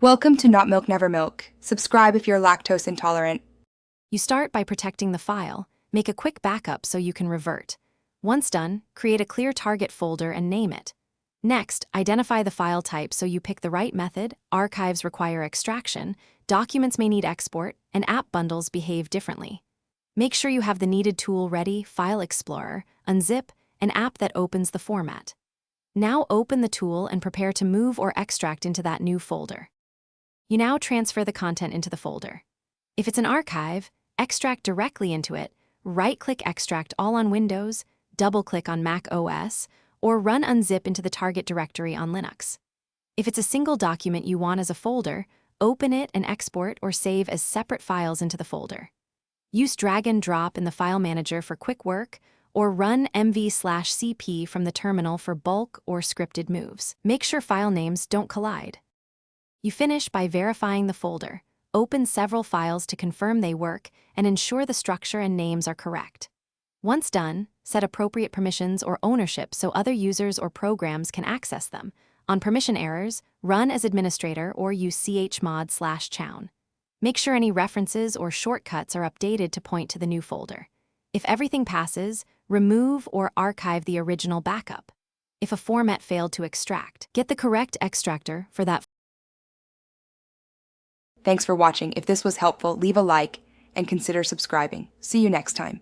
Welcome to Not Milk Never Milk. Subscribe if you're lactose intolerant. You start by protecting the file. Make a quick backup so you can revert. Once done, create a clear target folder and name it. Next, identify the file type so you pick the right method. Archives require extraction, documents may need export, and app bundles behave differently. Make sure you have the needed tool ready, File Explorer, unzip, an app that opens the format. Now open the tool and prepare to move or extract into that new folder. You now transfer the content into the folder. If it's an archive, extract directly into it, right-click Extract All on Windows, double-click on Mac OS, or run unzip into the target directory on Linux. If it's a single document you want as a folder, open it and export or save as separate files into the folder. Use drag and drop in the file manager for quick work, or run mv/cp from the terminal for bulk or scripted moves. Make sure file names don't collide. You finish by verifying the folder. Open several files to confirm they work and ensure the structure and names are correct. Once done, set appropriate permissions or ownership so other users or programs can access them. On permission errors, run as administrator or use chmod/chown. Make sure any references or shortcuts are updated to point to the new folder. If everything passes, remove or archive the original backup. If a format failed to extract, get the correct extractor for that. Thanks for watching. If this was helpful, leave a like and consider subscribing. See you next time.